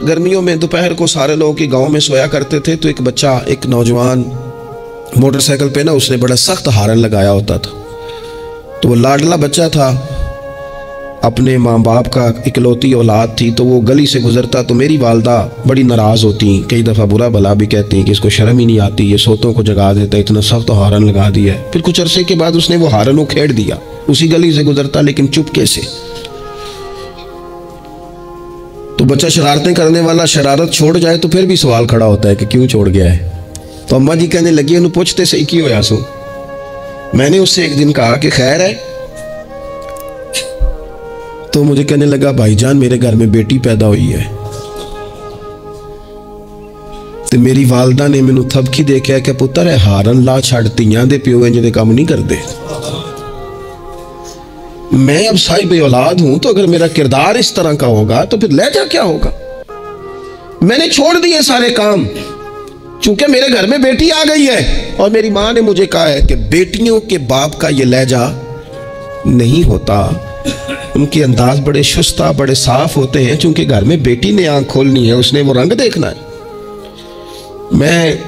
गर्मियों में दोपहर को सारे लोग गांव में सोया करते थे, तो एक बच्चा, एक नौजवान मोटरसाइकिल पे ना, उसने बड़ा सख्त हारन लगाया होता था। तो वो लाडला बच्चा था, अपने माँ बाप का इकलौती औलाद थी, तो वो गली से गुजरता तो मेरी वालदा बड़ी नाराज़ होती, कई दफ़ा बुरा भला भी कहती कि इसको शर्म ही नहीं आती, ये सोतों को जगा देता, इतना सख्त हारन लगा दिया है। फिर कुछ अरसे के बाद उसने वो हारन उखेड़ दिया, उसी गली से गुजरता लेकिन चुपके से। तो बच्चा शरारतें करने वाला शरारत छोड़ जाए तो फिर भी सवाल खड़ा होता है कि क्यों छोड़ गया है। तो अम्मा जी कहने लगी, उन्हें पूछते सही क्यों होया सो। मैंने उससे एक दिन कहा कि खैर है, तो मुझे कहने लगा, भाईजान मेरे घर में बेटी पैदा हुई है। तो मेरी वालदा ने मैनू थपकी दे के कि पुत्र है हारन ला छड़, धीयां दे प्यो इंज दे काम नहीं करते। मैं अब साहिब औलाद हूं, तो अगर मेरा किरदार इस तरह का होगा तो फिर लहजा क्या होगा। मैंने छोड़ दिए सारे काम, चूंकि मेरे घर में बेटी आ गई है और मेरी माँ ने मुझे कहा है कि बेटियों के बाप का ये लहजा नहीं होता, उनके अंदाज बड़े शुस्ता बड़े साफ होते हैं, चूंकि घर में बेटी ने आंख खोलनी है, उसने वो रंग देखना है। मैं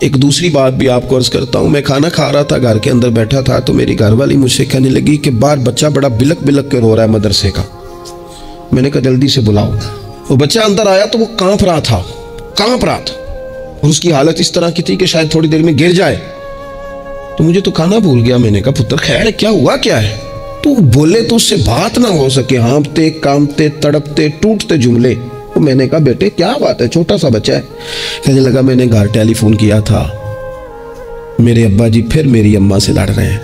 एक दूसरी बात भी आपको अर्ज करता हूँ। मैं खाना खा रहा था, घर के अंदर बैठा था, तो मेरी घरवाली मुझसे कहने लगी कि बाहर बच्चा बड़ा बिलक बिलक के रो रहा है मदरसे का। मैंने कहा जल्दी से बुलाओ। वो बच्चा अंदर आया तो वो कांप रहा था और उसकी हालत इस तरह की थी कि शायद थोड़ी देर में गिर जाए। तो मुझे तो खाना भूल गया। मैंने कहा पुत्र खैर क्या हुआ, क्या है? तो बोले तो उससे बात ना हो सके, हाँपते कांपते तड़पते टूटते जुमले। तो मैंने कहा बेटे क्या बात है, छोटा सा बच्चा है। कहने लगा मैंने घर टेलीफोन किया था, मेरे अब्बा जी फिर मेरी अम्मा से लड़ रहे हैं।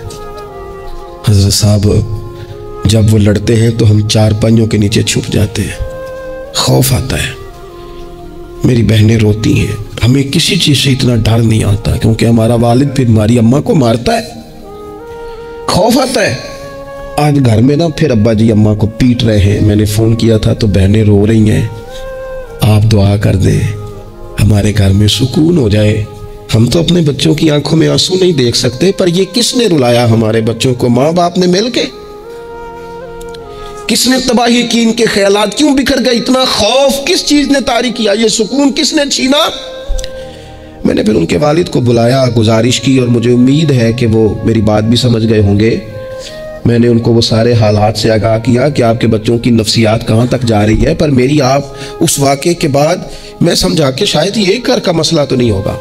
हजरत साहब जब वो लड़ते हैं तो हम चार पाइयों के नीचे छुप जाते हैं, खौफ आता है। मेरी बहनें रोती हैं, हमें किसी चीज से इतना डर नहीं आता क्योंकि हमारा वालिद फिर हमारी अम्मा को मारता है, खौफ आता है। आज घर में ना फिर अब्बा जी अम्मा को पीट रहे हैं। मैंने फोन किया था तो बहनें रो रही हैं, आप दुआ कर दें हमारे घर में सुकून हो जाए। हम तो अपने बच्चों की आंखों में आंसू नहीं देख सकते, पर ये किसने रुलाया हमारे बच्चों को? माँ बाप ने मिलके। किसने तबाही की? इनके ख्यालात क्यों बिखर गए? इतना खौफ किस चीज ने तारी किया? ये सुकून किसने छीना? मैंने फिर उनके वालिद को बुलाया, गुजारिश की, और मुझे उम्मीद है कि वो मेरी बात भी समझ गए होंगे। मैंने उनको वो सारे हालात से आगाह किया कि आपके बच्चों की नफ्सियात कहाँ तक जा रही है, पर मेरी आप उस वाक़े के बाद मैं समझा कि शायद ये घर का मसला तो नहीं होगा।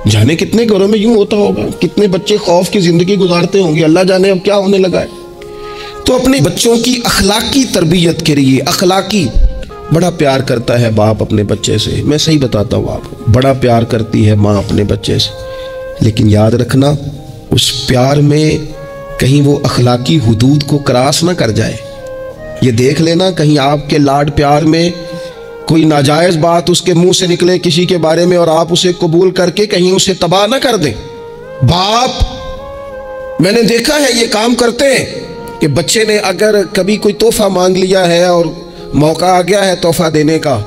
जाने कितने घरों में यूं होता होगा, कितने बच्चे खौफ की जिंदगी गुजारते होंगे, अल्लाह जाने अब क्या होने लगा है। तो अपने बच्चों की अखलाकी तरबियत के लिए, अखलाकी बड़ा प्यार करता है बाप अपने बच्चे से। मैं सही बताता हूँ आपको, बड़ा प्यार करती है माँ अपने बच्चे से, लेकिन याद रखना उस प्यार में कहीं वो अखलाकी हुदूद को क्रॉस ना कर जाए। ये देख लेना कहीं आपके लाड प्यार में कोई नाजायज बात उसके मुंह से निकले किसी के बारे में और आप उसे कबूल करके कहीं उसे तबाह ना कर दें। बाप मैंने देखा है ये काम करते हैं कि बच्चे ने अगर कभी कोई तोहफा मांग लिया है और मौका आ गया है तोहफा देने का,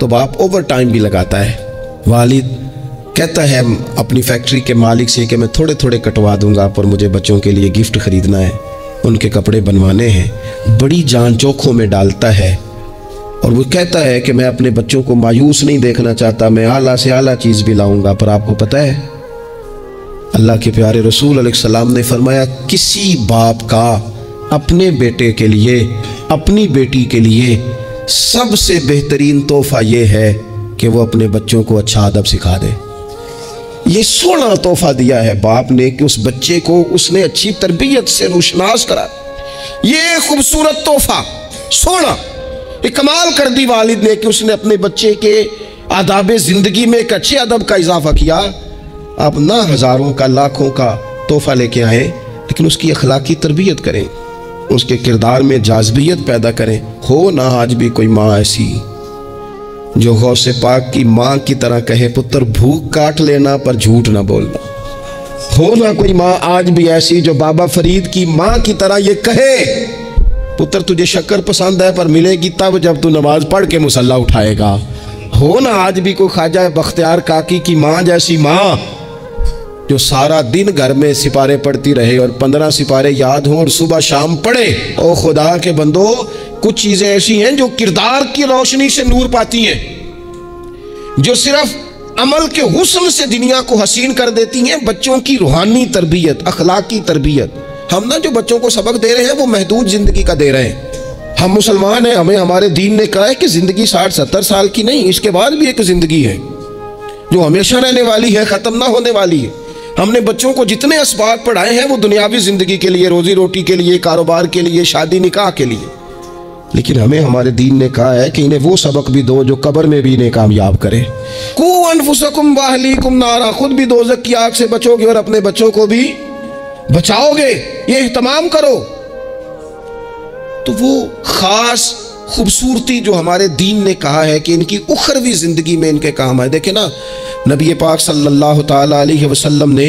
तो बाप ओवर टाइम भी लगाता है। वालिद कहता है अपनी फैक्ट्री के मालिक से कि मैं थोड़े थोड़े कटवा दूंगा, पर मुझे बच्चों के लिए गिफ्ट खरीदना है, उनके कपड़े बनवाने हैं। बड़ी जान जोखों में डालता है और वो कहता है कि मैं अपने बच्चों को मायूस नहीं देखना चाहता, मैं आला से आला चीज़ भी लाऊंगा। पर आपको पता है अल्लाह के प्यारे रसूल अलैहिस्सलाम ने फरमाया किसी बाप का अपने बेटे के लिए, अपनी बेटी के लिए सबसे बेहतरीन तोहफा ये है कि वो अपने बच्चों को अच्छा अदब सिखा दे। ये सोना तोहफा दिया है बाप ने कि उस बच्चे को उसने अच्छी तरबियत से रोशनास करा। ये खूबसूरत तोहफा सोना ये कमाल कर दी वालिद ने कि उसने अपने बच्चे के आदाब जिंदगी में एक अच्छे अदब का इजाफा किया। आप ना हजारों का लाखों का तोहफा लेके आए, लेकिन उसकी अखलाकी तरबियत करें, उसके किरदार में जाज़बियत पैदा करें। हो ना आज भी कोई माँ ऐसी जो गौसे पाक की माँ की तरह कहे पुत्र भूख काट लेना पर झूठ ना बोलना। हो ना कोई माँ आज भी ऐसी जो बाबा फरीद की माँ की तरह ये कहे पुत्र तुझे शक्कर पसंद है पर मिलेगी तब जब तू नमाज पढ़ के मुसल्ला उठाएगा। हो ना आज भी कोई ख्वाजा बख्तियार काकी की माँ जैसी माँ जो सारा दिन घर में सिपारे पढ़ती रहे और 15 सिपारे याद हों और सुबह शाम पढ़े। ओ खुदा के बंदो कुछ चीजें ऐसी हैं जो किरदार की रोशनी से नूर पाती हैं, जो सिर्फ अमल के हुस्न से दुनिया को हसीन कर देती हैं। बच्चों की रूहानी तरबियत, अखलाकी तरबियत, हम ना जो बच्चों को सबक दे रहे हैं वो महदूद जिंदगी का दे रहे हैं। हम मुसलमान हैं, हमें हमारे दीन ने कहा है कि जिंदगी 60-70 साल की नहीं, इसके बाद भी एक जिंदगी है जो हमेशा रहने वाली है, खत्म ना होने वाली है। हमने बच्चों को जितने असबाब पढ़ाए हैं वो दुनियावी जिंदगी के लिए, रोजी रोटी के लिए, कारोबार के लिए, शादी निकाह के लिए, लेकिन हमें हमारे दीन ने कहा है कि इन्हें वो सबक भी दो जो कब्र में भी इन्हें कामयाब करे। कू अनफुसकुम व अहलीकुम नारा, खुद भी दोज़ख की आग से बचोगे और अपने बच्चों को भी बचाओगे, ये इहतमाम करो। तो वो खास खूबसूरती जो हमारे दीन ने कहा है कि इनकी उखरवी जिंदगी में इनके काम आए। देखे ना, नबी पाक सल्लल्लाहु ताला अलैहि वसल्लम ने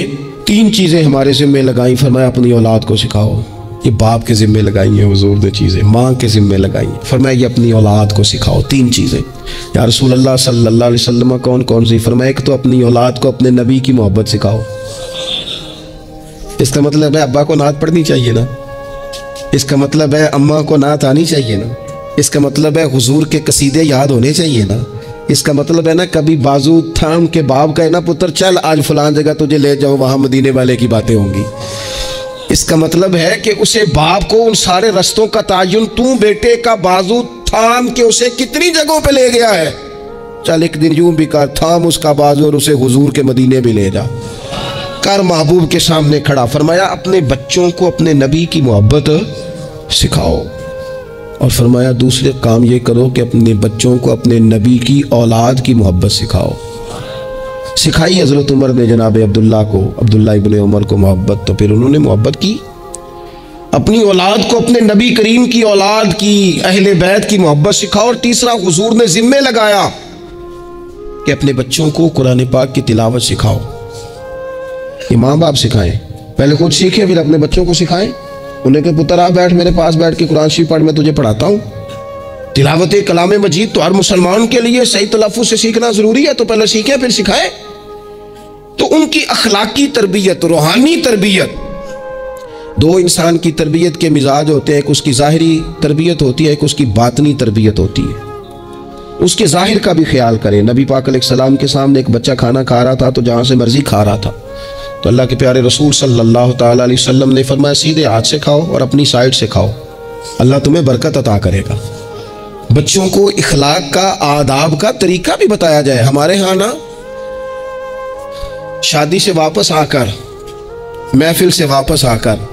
3 चीज़ें हमारे ज़िम्मे लगाई। फरमाया अपनी औलाद को सिखाओ, ये बाप के ज़िम्मे लगाई हैं हुजूर ने चीज़ें, माँ के ज़िम्मे लगाई हैं। फरमाया ये अपनी औलाद को सिखाओ 3 चीज़ें। या रसूल अल्लाह सल्लल्लाहु अलैहि वसल्लम कौन कौन सी? फरमाया एक तो अपनी औलाद को अपने नबी की मोहब्बत सिखाओ। इसका मतलब है अब्बा को नात पढ़नी चाहिए ना, इसका मतलब है अम्मा को नात आनी चाहिए ना, इसका मतलब है हुजूर के कसीदे याद होने चाहिए ना, इसका मतलब है ना कभी बाजू थाम के बाप का है ना पुत्र चल आज फलान जगह तुझे ले जाओ, वहाँ मदीने वाले की बातें होंगी। इसका मतलब है कि उसे बाप को उन सारे रस्तों का तायुन तू बेटे का बाजू थाम के उसे कितनी जगहों पे ले गया है। चल एक दिन यूं भी कर, थाम उसका बाजू और उसे हुजूर के मदीने भी ले जा कर, महबूब के सामने खड़ा। फरमाया अपने बच्चों को अपने नबी की मोहब्बत सिखाओ, और फरमाया दूसरे काम ये करो कि अपने बच्चों को अपने नबी की औलाद की मोहब्बत सिखाओ। सिखाई हज़रत उमर ने जनाब अब्दुल्ला इब्ने उमर को मोहब्बत, तो फिर उन्होंने मोहब्बत की। अपनी औलाद को अपने नबी करीम की औलाद की, अहले बैत की मोहब्बत सिखाओ। और तीसरा हुजूर ने जिम्मे लगाया कि अपने बच्चों को कुरान पाक की तिलावत सिखाओ। ये माँ बाप सिखाएं, पहले खुद सीखें फिर अपने बच्चों को सिखाएं। उन्हें के पुत्र आ बैठ मेरे पास बैठ के कुरान शरीफ पढ़, मैं तुझे पढ़ाता हूँ। तिलावत कलाम मजीद तो हर मुसलमान के लिए सही तलफ़्फ़ुज़ से सीखना ज़रूरी है, तो पहले सीखें फिर सिखाएं। तो उनकी अखलाकी तरबियत, रूहानी तरबियत, 2 इंसान की तरबियत के मिजाज होते हैं, एक उसकी ज़ाहिरी तरबियत होती है, एक उसकी बातनी तरबियत होती है। उसके ज़ाहिर का भी ख्याल करें। नबी पाक अलैहिस्सलाम के सामने एक बच्चा खाना खा रहा था, तो जहाँ से मर्जी खा रहा था, तो अल्लाह के प्यारे रसूल सल्लल्लाहु ताला अलैहि वसल्लम ने फरमाया सीधे हाथ से खाओ और अपनी साइड से खाओ, अल्लाह तुम्हें बरकत अता करेगा। बच्चों को इखलाक का, आदाब का तरीका भी बताया जाए। हमारे यहाँ ना शादी से वापस आकर, महफिल से वापस आकर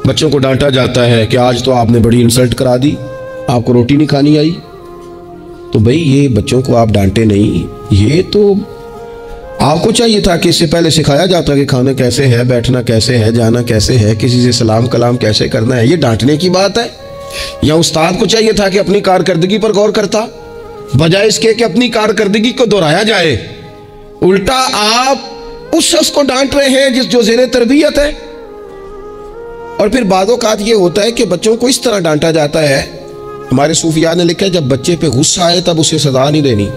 बच्चों को डांटा जाता है कि आज तो आपने बड़ी इंसल्ट करा दी, आपको रोटी नहीं खानी आई। तो भाई ये बच्चों को आप डांटे नहीं, ये तो आपको चाहिए था कि इससे पहले सिखाया जाता कि खाना कैसे है, बैठना कैसे है, जाना कैसे है, किसी से सलाम कलाम कैसे करना है। ये डांटने की बात है? या उस्ताद को चाहिए था कि अपनी कारकर्दगी पर गौर करता, बजाय इसके कि अपनी कारकर्दगी को दोहराया जाए। उल्टा आप उस शख्स को डांट रहे हैं जो ज़ेरे तरबियत है। और फिर बादों कात ये होता है कि बच्चों को इस तरह डांटा जाता है, हमारे सूफिया ने लिखा है जब बच्चे पे गुस्सा आए तब उसे सजा नहीं देनी,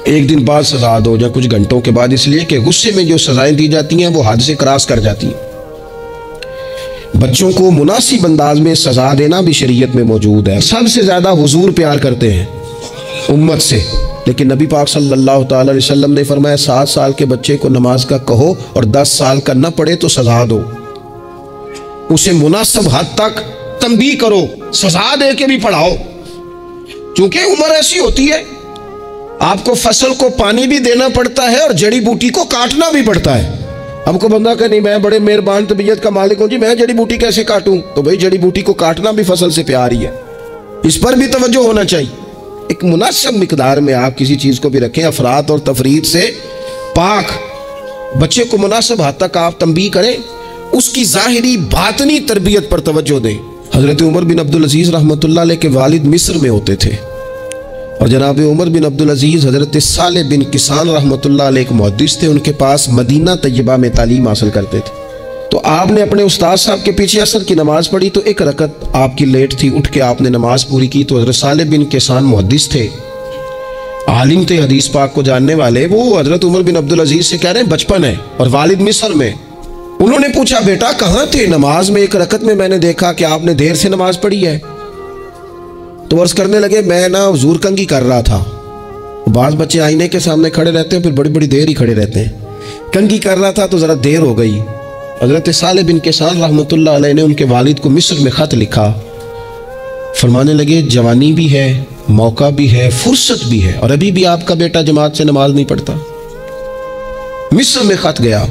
एक दिन बाद सजा दो या कुछ घंटों के बाद, इसलिए कि गुस्से में जो सजाएं दी जाती हैं वो हद से क्रॉस कर जाती हैं। बच्चों को मुनासिब अंदाज में सजा देना भी शरीयत में मौजूद है। सबसे ज्यादा हुजूर प्यार करते हैं उम्मत से, लेकिन नबी पाक सल्लल्लाहु ताला अलैहि वसल्लम ने फरमाया 7 साल के बच्चे को नमाज का कहो और 10 साल का न पढ़े तो सजा दो, उसे मुनासिब हद तक तंबीह करो, सजा दे के भी पढ़ाओ। क्योंकि उम्र ऐसी होती है, आपको फसल को पानी भी देना पड़ता है और जड़ी बूटी को काटना भी पड़ता है। हमको बंदा कहे नहीं मैं बड़े मेहरबान तबीयत का मालिक हूं जी, मैं जड़ी बूटी कैसे काटूं? तो भाई जड़ी बूटी को काटना भी फसल से प्यार ही है, इस पर भी तवज्जो होना चाहिए। एक मुनासिब मिकदार में आप किसी चीज को भी रखें, अफरात और तफरीद से पाक, बच्चे को मुनासिब हद तक आप तंबीह करें, उसकी जाहिरी बातनी तरबियत पर तवज्जो दें। हजरत उमर बिन अब्दुल अजीज रहमतुल्लाह अलैह के वालिद मिस्र में होते थे, और जनाब उमर बिन अब्दुल अजीज हजरत सालेह बिन किसान रहमतुल्लाह अलैह एक मुहद्दिस थे, उनके पास मदीना तैयबा में तालीम हासिल करते थे। तो आपने अपने उस्ताद साहब के पीछे असर की नमाज पढ़ी, तो एक रकत आपकी लेट थी, उठ के आपने नमाज पूरी की। तो हजरत सालेह बिन किसान मुहद्दिस थे, आलिम थे, हदीस पाक को जानने वाले। वो हजरत उमर बिन अब्दुल अजीज से कह रहे हैं बचपन है और वालिद मिस्र में, उन्होंने पूछा बेटा कहाँ थे? नमाज में एक रकत में मैंने देखा कि आपने देर से नमाज पढ़ी है। तो अर्ज करने लगे मैं ना हुजूर कंघी कर रहा था। बाज़ बच्चे आईने के सामने खड़े रहते हैं, फिर बड़ी बड़ी देर ही खड़े रहते हैं। कंघी कर रहा था तो ज़रा देर हो गई। हज़रत सालेह बिन कैसान रहमतुल्लाह अलैह ने उनके वालिद को मिस्र में ख़त लिखा। फरमाने लगे जवानी भी है, मौका भी है, फुर्सत भी है, और अभी भी आपका बेटा जमात से नमाज नहीं पढ़ता। मिस्र में ख़त गया।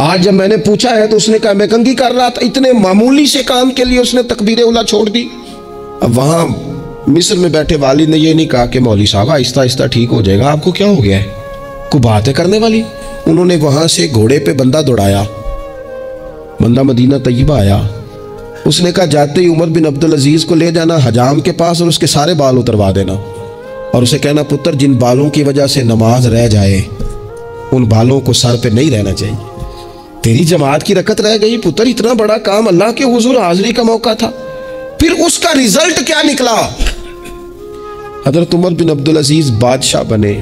आज जब मैंने पूछा है तो उसने कहा मैं कंघी कर रहा था। इतने मामूली से काम के लिए उसने तकबीर उला छोड़ दी। अब वहाँ मिस्र में बैठे वालिद ने ये नहीं कहा कि मौलवी साहब आहिस्ता आहिस्ता ठीक हो जाएगा, आपको क्या हो गया है, कोई बात है करने वाली। उन्होंने वहाँ से घोड़े पे बंदा दौड़ाया, बंदा मदीना तैयबा आया। उसने कहा जाते ही उमर बिन अब्दुल अजीज़ को ले जाना हजाम के पास और उसके सारे बाल उतरवा देना, और उसे कहना पुत्र जिन बालों की वजह से नमाज रह जाए उन बालों को सर पे नहीं रहना चाहिए। तेरी जमात की रकत रह गई पुत्र, इतना बड़ा काम, अल्लाह के हुजूर हाजिरी का मौका था। फिर उसका रिजल्ट क्या निकला? हजरत उमर बिन अब्दुल अजीज बादशाह बने।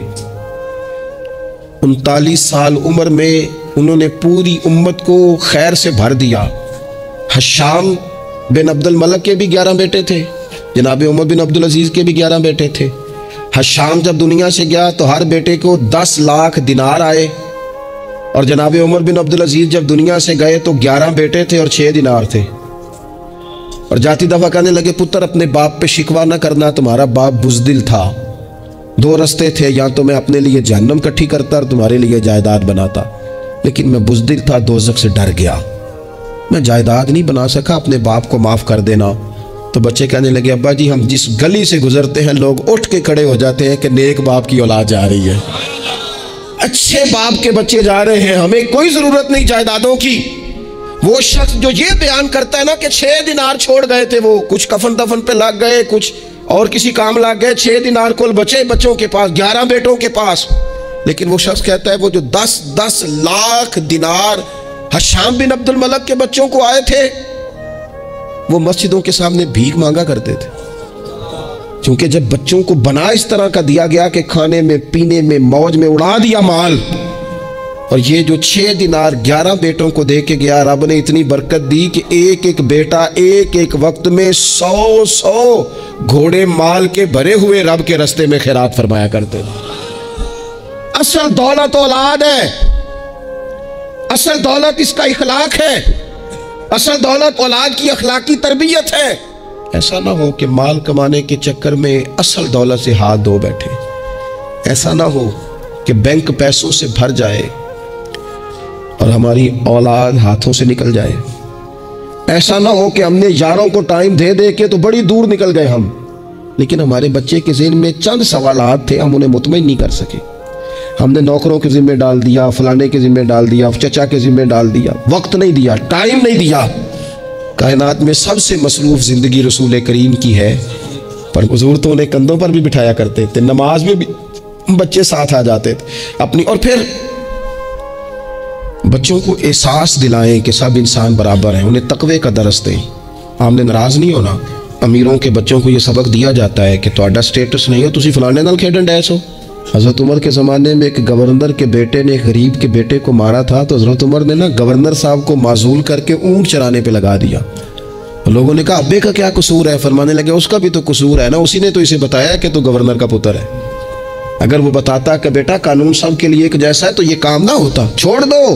39 साल उम्र में उन्होंने पूरी उम्मत को खैर से भर दिया। हशाम बिन अब्दुल मलक के भी 11 बेटे थे, जनाब उमर बिन अब्दुल अजीज के भी 11 बेटे थे। हशाम जब दुनिया से गया तो हर बेटे को 10 लाख दिनार आए, और जनाब उमर बिन अब्दुल अजीज जब दुनिया से गए तो 11 बेटे थे और 6 दिनार थे। और जाती दफा कहने लगे पुत्र अपने बाप पे शिकवा न करना, तुम्हारा बाप बुज़दिल था। 2 रास्ते थे, या तो मैं अपने लिए जहन्नम इकट्ठी करता और तुम्हारे लिए जायदाद बनाता, लेकिन मैं बुज़दिल था, दोज़ख से डर गया, मैं जायदाद नहीं बना सका, अपने बाप को माफ़ कर देना। तो बच्चे कहने लगे अब्बा जी हम जिस गली से गुजरते हैं लोग उठ के खड़े हो जाते हैं कि नेक बाप की औलाद जा रही है, अच्छे बाप के बच्चे जा रहे हैं, हमें कोई ज़रूरत नहीं जायदादों की। वो शख्स जो ये बयान करता है ना कि 6 दिनार छोड़ गए थे, वो कुछ कफन दफन पे लग गए, कुछ और किसी काम लग गए, 6 दिनार कुल बचे बच्चों के पास, 11 बेटों के पास। लेकिन वो शख्स कहता है वो जो 10-10 लाख दिनार हशाम बिन अब्दुल मलक के बच्चों को आए थे, वो मस्जिदों के सामने भीख मांगा करते थे। क्योंकि जब बच्चों को बना इस तरह का दिया गया कि खाने में पीने में मौज में उड़ा दिया माल, और ये जो 6 दिनार 11 बेटों को दे के गया, रब ने इतनी बरकत दी कि एक एक बेटा एक एक वक्त में 100 घोड़े माल के भरे हुए रब के रास्ते में खैरात फरमाया करते थे। असल दौलत औलाद है, असल दौलत इसका इखलाक है, असल दौलत औलाद की अखलाकी तरबियत है। ऐसा ना हो कि माल कमाने के चक्कर में असल दौलत से हाथ धो बैठे, ऐसा ना हो कि बैंक पैसों से भर जाए और हमारी औलाद हाथों से निकल जाए, ऐसा ना हो कि हमने यारों को टाइम दे दे के तो बड़ी दूर निकल गए हम, लेकिन हमारे बच्चे के ज़हन में चंद सवालात थे, हम उन्हें मुतमईन नहीं कर सके। हमने नौकरों के ज़िम्मे डाल दिया, फलाने के ज़िम्मे डाल दिया, चचा के ज़िम्मे डाल दिया, वक्त नहीं दिया, टाइम नहीं दिया। कायनात में सबसे मसरूफ़ ज़िंदगी रसूल करीम की है, पर हुज़ूर तो उन्हें कंधों पर भी बिठाया करते थे, नमाज में भी बच्चे साथ आ जाते थे अपनी। और फिर बच्चों को एहसास दिलाएं कि सब इंसान बराबर हैं, उन्हें तकवे का दरस दें। आपने नाराज़ नहीं होना, अमीरों के बच्चों को ये सबक दिया जाता है कि तुहाडा स्टेटस नहीं हो, तुसी फलाने नाल खेडन डैस हो। हज़रत उमर के ज़माने में एक गवर्नर के बेटे ने एक गरीब के बेटे को मारा था, तो हज़रत उमर ने ना गवर्नर साहब को माजूल करके ऊँट चराने पे लगा दिया। लोगों ने कहा अब्बे का क्या कसूर है? फरमाने लगे उसका भी तो कसूर है ना, उसी ने तो इसे बताया कि तू गवर्नर का पुत्र है। अगर वो बताता कि बेटा कानून सब के लिए एक जैसा है तो ये काम ना होता। छोड़ दो,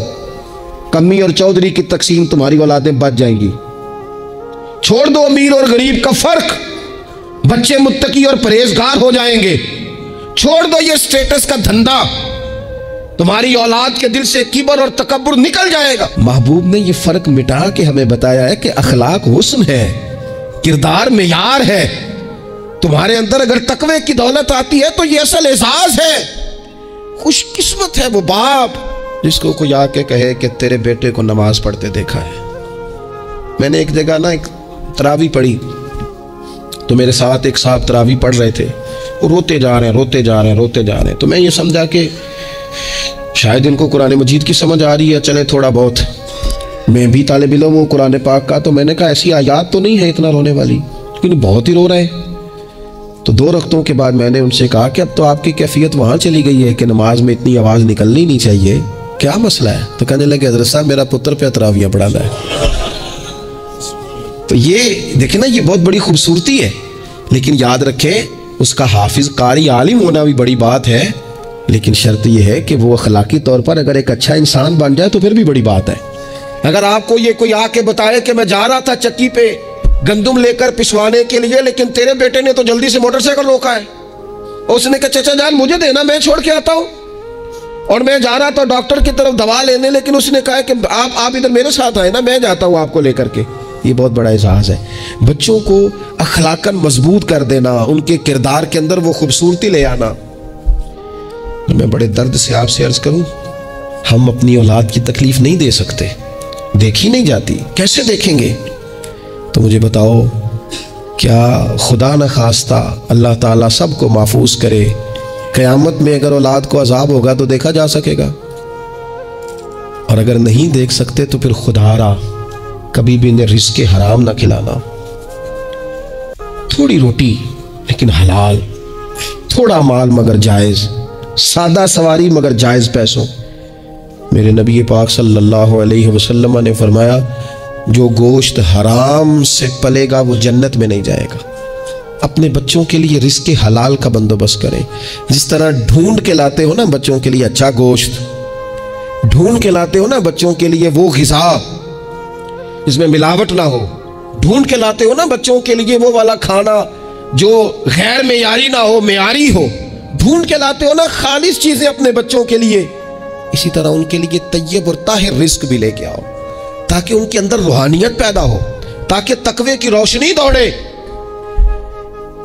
कमी और चौधरी की तकसीम, तुम्हारी औलादें बच जाएंगी। छोड़ दो अमीर और गरीब का फर्क, बच्चे मुत्तकी और परहेजगार हो जाएंगे। छोड़ दो ये स्टेटस का धंधा, तुम्हारी औलाद के दिल से किबर और तकब्बुर निकल जाएगा। महबूब ने ये फर्क मिटा के हमें बताया है कि अखलाक हुस्न है, किरदार मेयार है। तुम्हारे अंदर अगर तकवे की दौलत आती है तो ये असल एजाज है। खुशकिस्मत है वो बाप जिसको कोई आके कहे कि तेरे बेटे को नमाज पढ़ते देखा है। मैंने एक जगह ना एक तरावी पढ़ी, तो मेरे साथ एक साहब तरावी पढ़ रहे थे, वो रोते जा रहे हैं, रोते जा रहे हैं, रोते जा रहे हैं। तो मैं ये समझा कि शायद इनको कुरान मजीद की समझ आ रही है, चले थोड़ा बहुत, मैं भी तालिब इल्म हूँ कुरान पाक का। तो मैंने कहा ऐसी आयात तो नहीं है इतना रोने वाली, लेकिन बहुत ही रो रहे हैं। तो 2 रकतों के बाद मैंने उनसे कहा कि अब तो आपकी कैफियत वहाँ चली गई है कि नमाज में इतनी आवाज़ निकलनी नहीं चाहिए, क्या मसला है? तो कहने लगे हज़रत साहब मेरा पुत्र पे तरावियाँ पढ़ाना है। तो ये देखें ना, ये बहुत बड़ी खूबसूरती है। लेकिन याद रखें उसका हाफिज कारी आलिम होना भी बड़ी बात है, लेकिन शर्त यह है कि वो अखलाकी तौर पर अगर एक अच्छा इंसान बन जाए तो फिर भी बड़ी बात है। अगर आपको ये कोई आके बताए कि मैं जा रहा था चक्की पे गंदुम लेकर पिसवाने के लिए, लेकिन तेरे बेटे ने तो जल्दी से मोटरसाइकिल रोका है, उसने कहा चाचा जान मुझे देना, मैं छोड़ के आता हूँ, और मैं जा रहा था डॉक्टर की तरफ दवा लेने, लेकिन उसने कहा कि आप इधर मेरे साथ आए ना, मैं जाता हूँ आपको लेकर के। ये बहुत बड़ा एहसास है। बच्चों को अखलाकन मजबूत कर देना, उनके किरदार के अंदर वो खूबसूरती ले आना। मैं बड़े दर्द से आपसे अर्ज करूं, हम अपनी औलाद की तकलीफ नहीं दे सकते, देखी नहीं जाती, कैसे देखेंगे? तो मुझे बताओ, क्या खुदा न खास्ता अल्लाह ताला सबको महफूज करे, क़यामत में अगर औलाद को अजाब होगा तो देखा जा सकेगा? और अगर नहीं देख सकते तो फिर खुदारा कभी भी इन्हें रिज़्क़ हराम ना खिलाना। थोड़ी रोटी लेकिन हलाल, थोड़ा माल मगर जायज़, सादा सवारी मगर जायज़ पैसों। मेरे नबी पाक सल्लल्लाहु अलैहि वसल्लम ने फरमाया, जो गोश्त हराम से पलेगा वो जन्नत में नहीं जाएगा। अपने बच्चों के लिए रिज़्क़ हलाल का बंदोबस्त करें। जिस तरह ढूंढ के लाते हो ना बच्चों के लिए अच्छा गोश्त, ढूंढ के लाते हो ना बच्चों के लिए वो ग़िज़ा जिसमें मिलावट ना हो, ढूंढ के लाते हो ना बच्चों के लिए वो वाला खाना जो गैर मेयारी ना हो, मेयारी हो, ढूंढ के लाते हो ना खालिस चीज़ें अपने बच्चों के लिए, इसी तरह उनके लिए तय्यब और ताहिर रिज़्क़ भी लेके आओ, ताकि उनके अंदर रूहानियत पैदा हो, ताकि तकवे की रोशनी दौड़े।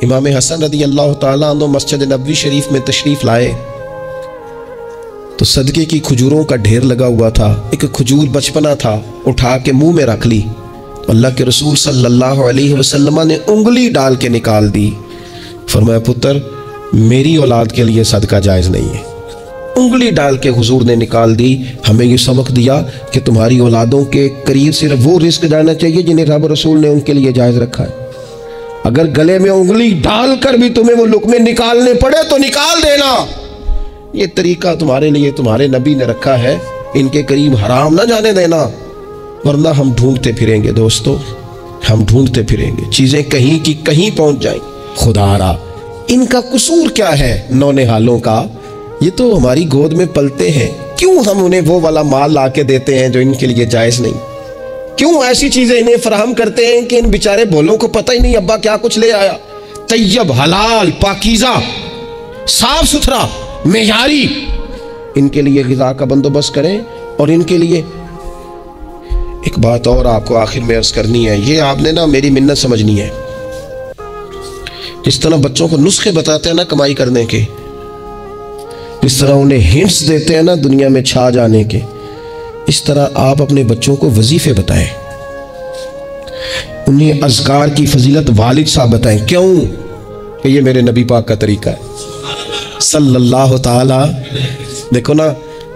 इमाम हसन रज़ी अल्लाह ताला अन्हु मस्जिद नबवी शरीफ में तशरीफ़ लाए तो सदके की खजूरों का ढेर लगा हुआ था। एक खजूर बचपना था, उठा के मुंह में रख ली। अल्लाह के रसूल सल्लल्लाहु अलैहि वसल्लम ने उंगली डाल के निकाल दी। फरमाया, पुत्र मेरी औलाद के लिए सदका जायज़ नहीं है। उंगली डाल के हुजूर ने निकाल दी। हमें ये सबक दिया कि तुम्हारी औलादों के करीब सिर्फ वो रिज़्क़ जाना चाहिए जिन्हें रब रसूल ने उनके लिए जायज़ रखा है। अगर गले में उंगली डालकर भी तुम्हें वो लुक़मे निकालने पड़े तो निकाल देना। ये तरीका तुम्हारे लिए तुम्हारे नबी ने रखा है, इनके करीब हराम ना जाने देना, वरना हम ढूंढते फिरेंगे दोस्तों, हम ढूंढते फिरेंगे, चीज़ें कहीं की कहीं पहुंच जाएंगी। खुदारा इनका कसूर क्या है नौनिहालों का? ये तो हमारी गोद में पलते हैं, क्यों हम उन्हें वो वाला माल ला के देते हैं जो इनके लिए जायज़ नहीं? क्यों ऐसी चीज़ें इन्हें फराहम करते हैं कि इन बेचारे भोलों को पता ही नहीं अब्बा क्या कुछ ले आया? तैयब, हलाल, पाकीज़ा, साफ सुथरा, मेयारी इनके लिए ग़िज़ा का बंदोबस्त करें। और इनके लिए एक बात और आपको आखिर में अर्ज़ करनी है, ये आपने ना मेरी मिन्नत समझनी है। जिस तरह बच्चों को नुस्खे बताते हैं ना कमाई करने के, जिस तरह उन्हें हिंट्स देते हैं ना दुनिया में छा जाने के, इस तरह आप अपने बच्चों को वजीफे बताएं, उन्हें अज़कार की फजीलत वालिद साहब बताएं। क्यों? कि ये मेरे नबी पाक का तरीका है सल्लल्लाहु ताला। देखो ना,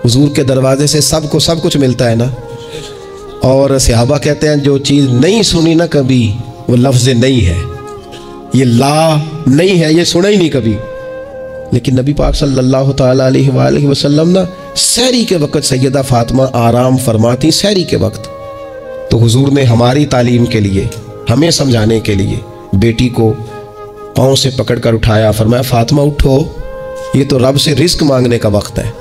हुजूर के दरवाजे से सबको सब कुछ मिलता है ना। और सहाबा कहते हैं जो चीज़ नहीं सुनी ना कभी वो लफ्ज़ नहीं है, ये ला नहीं है, ये सुना ही नहीं कभी। लेकिन नबी पाक सल्लल्लाहु ताला अलैहि वसल्लम ना सहरी के वक़्त सैयदा फ़ातिमा आराम फरमाती, सहरी के वक़्त। तो हुजूर ने हमारी तालीम के लिए, हमें समझाने के लिए बेटी को पाँव से पकड़ कर उठाया, फरमाया फ़ातिमा उठो, ये तो रब से रिज़्क़ मांगने का वक्त है।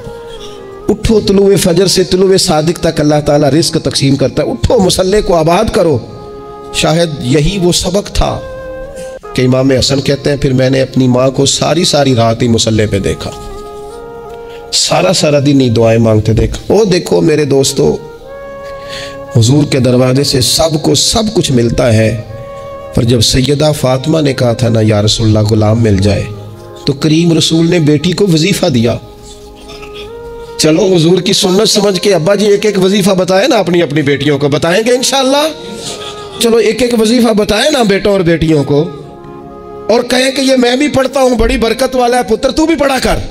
उठो, तुलुए फजर से तुलुए सादिक तक अल्लाह ताला रिज़्क़ तकसीम करता है। उठो, मुसल्ले को आबाद करो। शायद यही वो सबक था कि इमाम हसन कहते हैं, फिर मैंने अपनी माँ को सारी सारी रात ही मुसल्ले पे देखा, सारा सारा दिन ही दुआएं मांगते देखा। ओ देखो मेरे दोस्तों, हुजूर के दरवाजे से सबको सब कुछ मिलता है, पर जब सैयदा फ़ातिमा ने कहा था ना या रसूलल्लाह गुलाम मिल जाए, तो करीम रसूल ने बेटी को वजीफ़ा दिया। चलो हुजूर की सुन्नत समझ के अब्बा जी एक एक वजीफ़ा बताए ना, अपनी अपनी बेटियों को बताएंगे इंशाअल्लाह। चलो एक एक वजीफ़ा बताए ना बेटों और बेटियों को, और कहें कि ये मैं भी पढ़ता हूँ, बड़ी बरकत वाला है पुत्र, तू भी पढ़ा कर।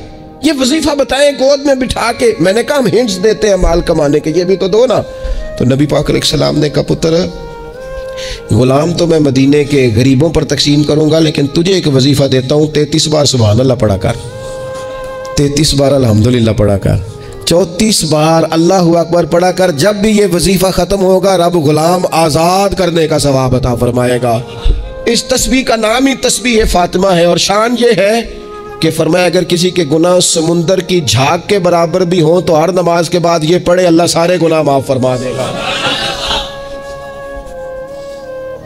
ये वजीफ़ा बताएं गोद में बिठा के। मैंने कहा हम हिंट्स देते हैं माल कमाने के, ये भी तो दो ना। तो नबी पाक अलैहिस्सलाम ने कहा, पुत्र गुलाम तो मैं मदीने के गरीबों पर तकसीम करूँगा, लेकिन तुझे एक वजीफ़ा देता हूँ, 33 बार सुभान अल्लाह पढ़ा कर, 33 बार अल्हम्दुलिल्लाह पढ़ा कर। 34 बार अल्लाह अकबर पढ़ा कर। जब भी ये वजीफ़ा ख़त्म होगा रब गुलाम आज़ाद करने का सवाब अता फरमाएगा। इस तस्बीह का नाम ही तस्बीह फातिमा है। और शान ये है कि फरमाया अगर किसी के गुनाह समुंदर की झाग के बराबर भी हो तो हर नमाज के बाद ये पढ़े, अल्लाह सारे गुनाह माफ़ फरमा देगा।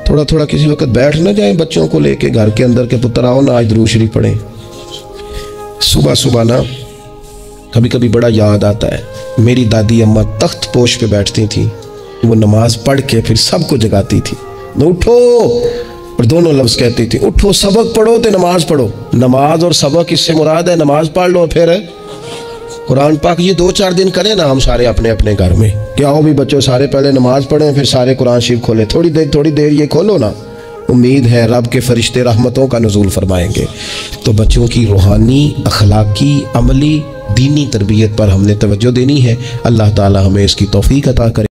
थोड़ा थोड़ा किसी वक्त बैठ ना जाए बच्चों को लेके घर के अंदर के पुत्र आओ ना आज दुरूद शरीफ पढ़ें। सुबह सुबह ना कभी कभी बड़ा याद आता है, मेरी दादी अम्मा तख्त पोश पे बैठती थी, वो नमाज पढ़ के फिर सबको जगाती थी, न उठो, और दोनों लफ्ज़ कहती थी, उठो सबक पढ़ो तो नमाज पढ़ो। नमाज और सबक इससे मुराद है नमाज पढ़ लो फिर कुरान पाक। ये 2-4 दिन करें ना हम सारे अपने अपने घर में, क्या हो भी बच्चों सारे पहले नमाज पढ़ें फिर सारे कुरान शरीफ खोलें, थोड़ी देर ये खोलो ना। उम्मीद है रब के फरिश्ते रहमतों का नुज़ूल फरमाएंगे। तो बच्चों की रूहानी, अखलाकी, अमली, दीनी तरबियत पर हमने तवज्जो देनी है। अल्लाह ताला हमें इसकी तौफीक अता करे।